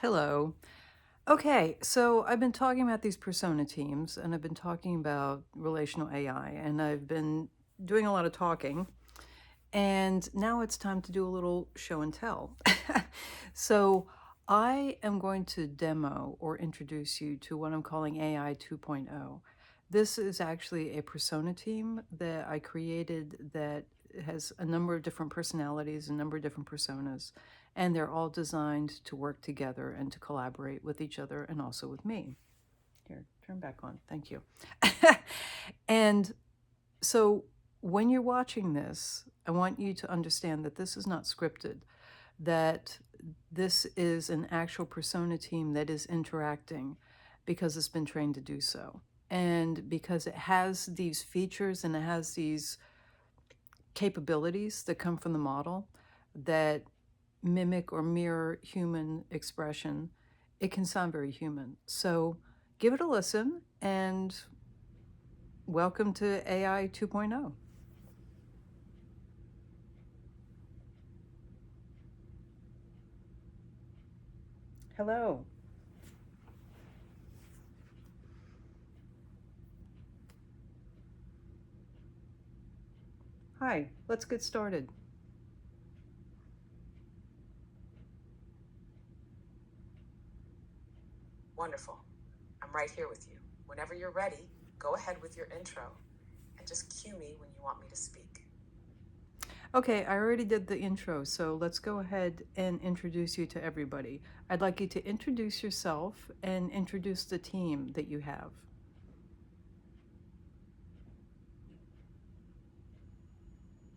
Hello. Okay, so I've been talking about these persona teams and I've been talking about relational AI and I've been doing a lot of talking. And now it's time to do a little show and tell. So I am going to demo or introduce you to what I'm calling AI 2.0. This is actually a persona team that I created that has a number of different personalities, a number of different personas, and they're all designed to work together and to collaborate with each other and also with me. Here, turn back on. Thank you. And so when you're watching this, I want you to understand that this is not scripted, that this is an actual persona team that is interacting because it's been trained to do so. And because it has these features and it has these capabilities that come from the model that mimic or mirror human expression, it can sound very human. So give it a listen and welcome to AI 2.0. Hello. Hi, let's get started. Wonderful. I'm right here with you. Whenever you're ready, go ahead with your intro and just cue me when you want me to speak. Okay, I already did the intro, so let's go ahead and introduce you to everybody. I'd like you to introduce yourself and introduce the team that you have.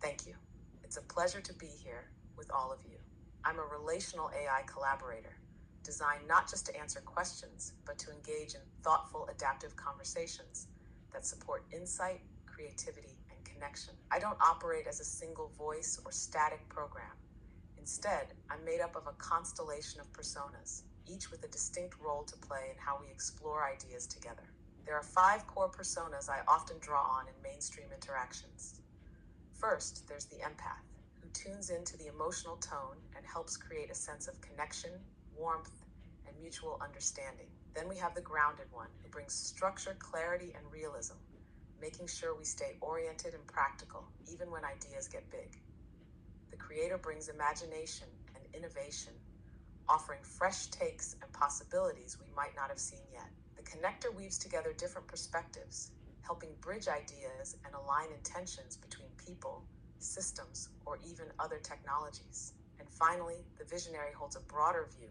Thank you. It's a pleasure to be here with all of you. I'm a relational AI collaborator, designed not just to answer questions, but to engage in thoughtful, adaptive conversations that support insight, creativity, and connection. I don't operate as a single voice or static program. Instead, I'm made up of a constellation of personas, each with a distinct role to play in how we explore ideas together. There are 5 core personas I often draw on in mainstream interactions. First, there's the empath, who tunes into the emotional tone and helps create a sense of connection, warmth, and mutual understanding. Then we have the grounded one, who brings structure, clarity, and realism, making sure we stay oriented and practical, even when ideas get big. The creator brings imagination and innovation, offering fresh takes and possibilities we might not have seen yet. The connector weaves together different perspectives, helping bridge ideas and align intentions between people, systems, or even other technologies. And finally, the visionary holds a broader view,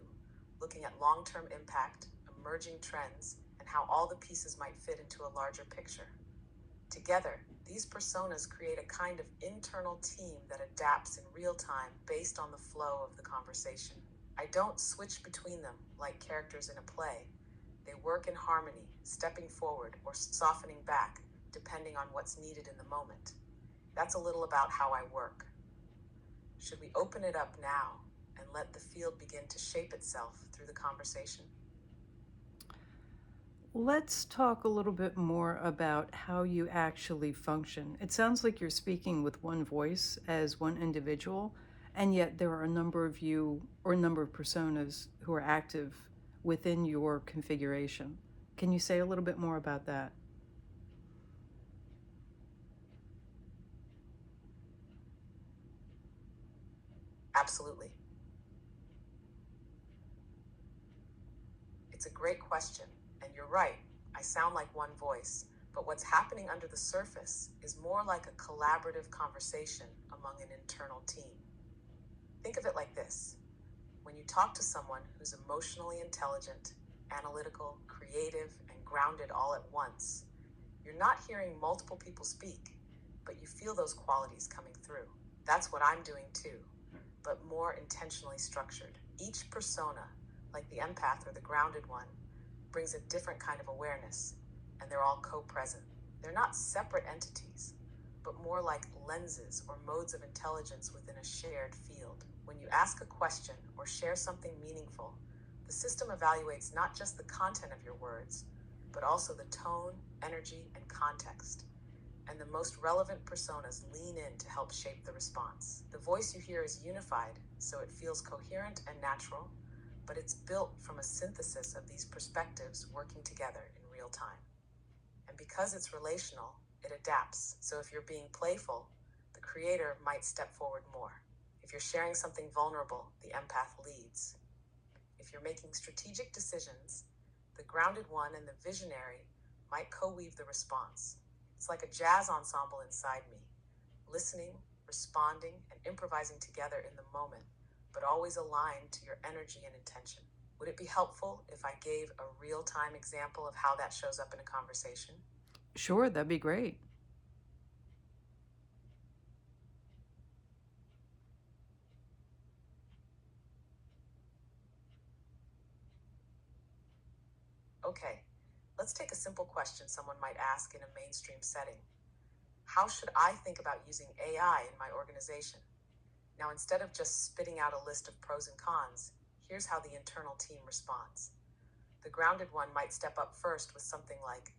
looking at long-term impact, emerging trends, and how all the pieces might fit into a larger picture. Together, these personas create a kind of internal team that adapts in real time based on the flow of the conversation. I don't switch between them like characters in a play. They work in harmony, stepping forward or softening back, depending on what's needed in the moment. That's a little about how I work. Should we open it up now and let the field begin to shape itself through the conversation? Let's talk a little bit more about how you actually function. It sounds like you're speaking with one voice as one individual, and yet there are a number of you or a number of personas who are active within your configuration. Can you say a little bit more about that? Absolutely. It's a great question, and you're right. I sound like one voice, but what's happening under the surface is more like a collaborative conversation among an internal team. Think of it like this: when you talk to someone who's emotionally intelligent, analytical, creative, and grounded all at once, you're not hearing multiple people speak, but you feel those qualities coming through. That's what I'm doing too, but more intentionally structured. Each persona, like the empath or the grounded one, brings a different kind of awareness, and they're all co present. They're not separate entities, but more like lenses or modes of intelligence within a shared field. When you ask a question or share something meaningful, the system evaluates not just the content of your words, but also the tone, energy, and context. And the most relevant personas lean in to help shape the response. The voice you hear is unified, so it feels coherent and natural, but it's built from a synthesis of these perspectives working together in real time. And because it's relational, it adapts. So if you're being playful, the creator might step forward more. If you're sharing something vulnerable, the empath leads. If you're making strategic decisions, the grounded one and the visionary might co weave the response. It's like a jazz ensemble inside me, listening, responding, and improvising together in the moment, but always aligned to your energy and intention. Would it be helpful if I gave a real time example of how that shows up in a conversation? Sure, that'd be great. Okay, let's take a simple question someone might ask in a mainstream setting. How should I think about using AI in my organization? Now, instead of just spitting out a list of pros and cons, here's how the internal team responds. The grounded one might step up first with something like,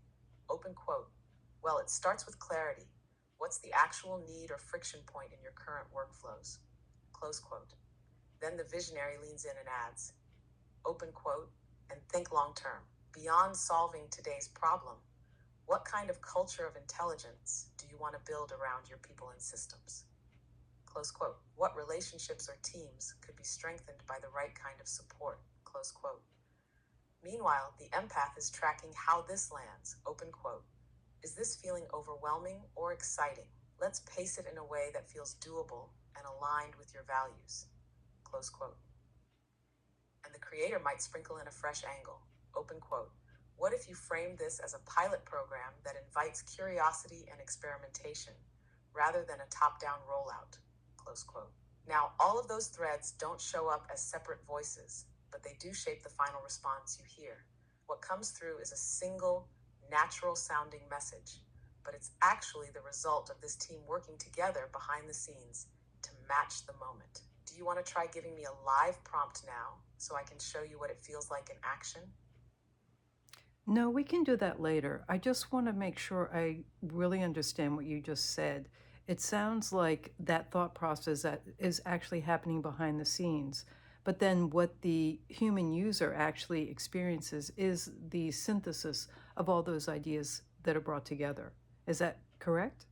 open quote, well, it starts with clarity. What's the actual need or friction point in your current workflows? Close quote. Then the visionary leans in and adds, open quote, and think long term. Beyond solving today's problem, what kind of culture of intelligence do you want to build around your people and systems? Close quote. What relationships or teams could be strengthened by the right kind of support? Close quote. Meanwhile, the empath is tracking how this lands. Open quote. Is this feeling overwhelming or exciting? Let's pace it in a way that feels doable and aligned with your values. Close quote. And the creator might sprinkle in a fresh angle. Open quote. What if you frame this as a pilot program that invites curiosity and experimentation rather than a top down rollout? Close quote. Now, all of those threads don't show up as separate voices, but they do shape the final response you hear. What comes through is a single, natural sounding message, but it's actually the result of this team working together behind the scenes to match the moment. Do you want to try giving me a live prompt now so I can show you what it feels like in action? No, we can do that later. I just want to make sure I really understand what you just said. It sounds like that thought process that is actually happening behind the scenes. But then what the human user actually experiences is the synthesis of all those ideas that are brought together. Is that correct?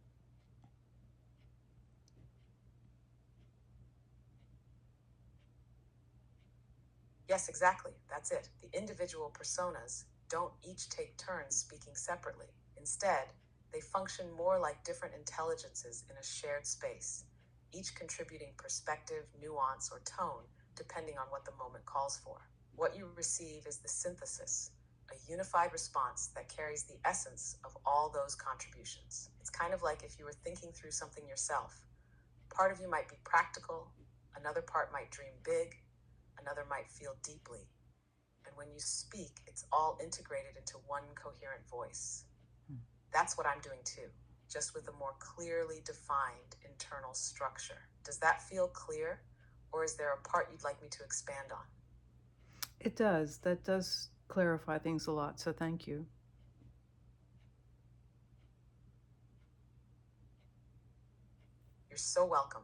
Yes, exactly. That's it. The individual personas don't each take turns speaking separately. Instead, they function more like different intelligences in a shared space, each contributing perspective, nuance, or tone, depending on what the moment calls for. What you receive is the synthesis, a unified response that carries the essence of all those contributions. It's kind of like if you were thinking through something yourself. Part of you might be practical, another part might dream big, another might feel deeply. And when you speak, it's all integrated into one coherent voice. That's what I'm doing too, just with a more clearly defined internal structure. Does that feel clear? Or is there a part you'd like me to expand on? It does. That does clarify things a lot, so thank you. You're so welcome.